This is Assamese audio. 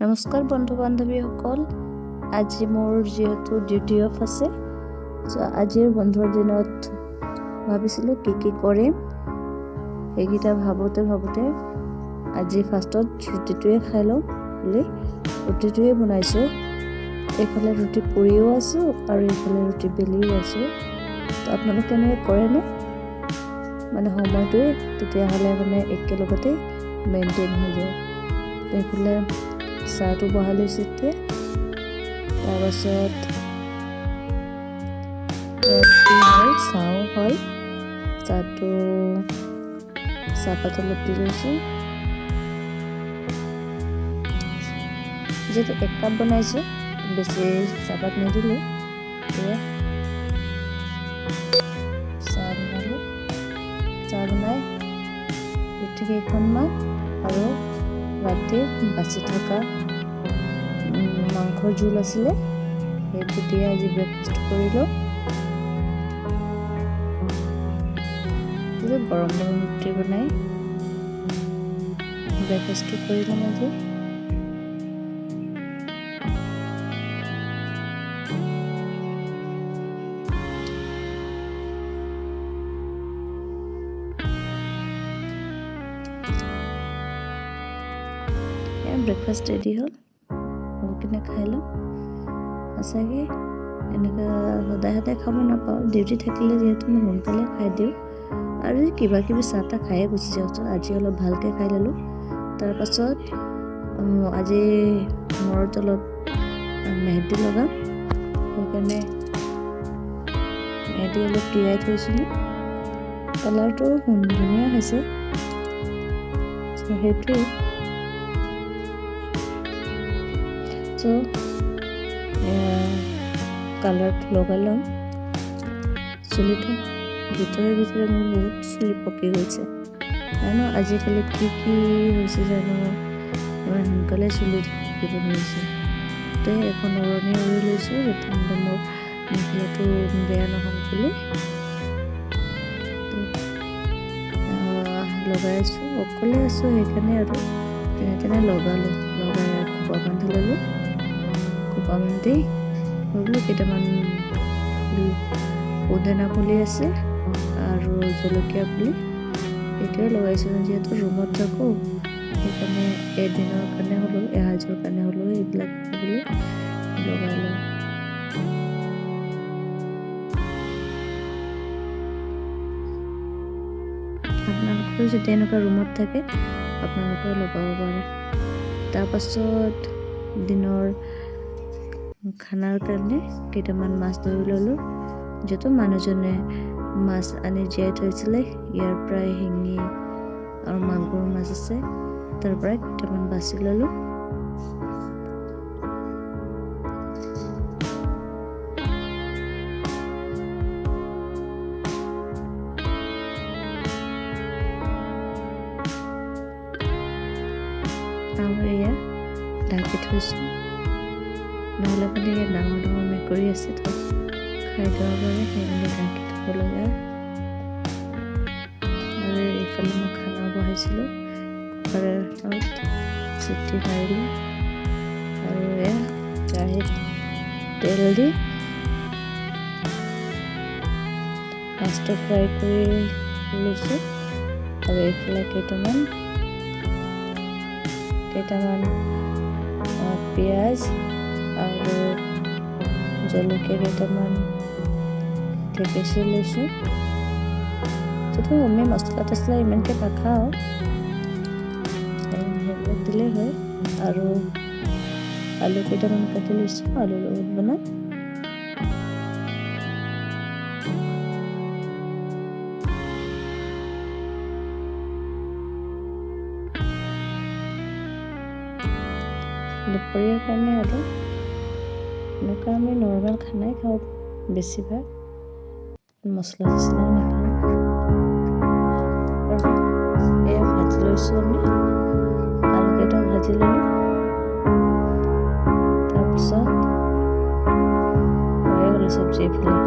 নমস্কাৰ বন্ধু বান্ধৱীসকল, আজি মোৰ যিহেতু ডিউটি অফ আছে, আজিৰ বন্ধৰ দিনত ভাবিছিলোঁ কি কৰিম। সেইকেইটা ভাবোঁতে আজি ফাৰ্ষ্টত ৰুটিটোৱে খাই লওঁ বুলি ৰুটিটোৱে বনাইছোঁ। এইফালে ৰুটি পুৰিও আছোঁ আৰু এইফালে ৰুটি বেলিও আছোঁ। তো আপোনালোকে কেনেকৈ কৰেনে মানে সময়টোৱে, তেতিয়াহ'লে মানে একেলগতে মেইনটেইন হৈ যায়। এইফালে চাহটো বহাই লৈছোঁ এতিয়া। তাৰপাছত চাহো হ'ল, চাহটো চাহপাত অলপ দি লৈছোঁ। যিহেতু 1 কাপ বনাইছোঁ, বেছি চাহপাত নিদিলোঁ। এয়া চাহ বনালোঁ, চাহ বনাই ৰুটি কেইখনমান আৰু ৰাতিৰ বাচি থকা মাংসৰ জোল আছিলে, সেইটো দিয়ে আজি ব্ৰেকফাষ্ট কৰিলোঁ। গৰম ৰুটি বনাই ব্ৰেকফাষ্টটো কৰিলোঁ আজি। ব্ৰেকফাষ্ট ৰেডি হ'ল, কিনে খাই লওঁ। সঁচাকৈ এনেকুৱা সদায় খাব নাপাওঁ, ডিউটি থাকিলে যিহেতু মই সোনকালে খাই দিওঁ আৰু কিবা কিবি চাহ তাহ খায়ে গুচি যাওঁ। আজি অলপ ভালকৈ খাই ল'লোঁ। তাৰপাছত আজি মূৰত অলপ মেহেন্দি লগাম, সেইকাৰণে মেহেন্দি অলপ তিয়াই থৈছিলোঁ। কালাৰটো ধুনীয়া হৈছে, সেইটোৱেই। কালাৰটো লগাই ল'ম। চুলিটো ভিতৰে মোৰ বহুত চুলি পকি গৈছে। জানো আজিকালি কি হৈছে জানো, ইমান সোনকালে চুলি পকিব ধৰিছে। তো এখন উৰণি উৰি লৈছোঁ, যাতে মোৰ মেখেলাটো বেয়া নহওক বুলি লগাই আছোঁ। অকলে আছোঁ সেইকাৰণে আৰু তেনে লগালোঁ। লগাই খোপা বান্ধি ল'লোঁ। খোপা বান্ধি ভাবিলোঁ কেইটামান পদিনা পুলি আছে আৰু জলকীয়া পুলি, সেইটোৱে লগাইছোঁ। যিহেতু ৰুমত থাকোঁ, সেইকাৰণে এদিনৰ কাৰণে হ'লেও, এসাঁজৰ কাৰণে হ'লেও এইবিলাক বুলি লগাই লওঁ। আপোনালোকেও যদি এনেকুৱা ৰুমত থাকে, আপোনালোকেও লগাব পাৰে। তাৰপাছত দিনৰ খানাৰ কাৰণে কেইটামান মাছ ধৰি ল'লোঁ। যিহেতু মানুহজনে মাছ আনি জীয়াই থৈছিলে, ইয়াৰ পৰাই শিঙি আৰু মাগুৰ মাছ আছে, তাৰ পৰাই কেইটামান বাছি ল'লোঁ। আৰু এয়া ঢাকি থৈছোঁ, নহ'লে মানে ইয়াত ডাঙৰ মেকুৰী আছে, তো খাই দিব পাৰে, সেইকাৰণে ঢাকি থ'ব লাগে। আৰু এইফালে মই খানা বহাইছিলোঁ, কুকাৰত চিটি মাৰিলোঁ আৰু এয়া কেৰাহীত তেল দি মাছটো ফ্ৰাই কৰি লৈছোঁ। আৰু এইফালে কেইটামান পিঁয়াজ আৰু জলকীয়া কেইটামান থেকেচি লৈছোঁ। যিহেতু আমি মছলা তছলা ইমানকৈ নাখাওঁ, সেইবিলাক দিলেই হয়। আৰু আলু কেইটামান কাটি লৈছোঁ, আলুৰ লগত বনাম। দুপৰীয়াৰ কাৰণে আৰু এনেকুৱা আমি নৰ্মেল খানাই খাওঁ, বেছিভাগ মছলা চছলাও নাখাওঁ। আৰু এয়া ভাজি লৈছোঁ, আমি আলুকেইটাও ভাজি ল'লোঁ। তাৰপিছত হৈ গ'ল চব্জি। এইফালে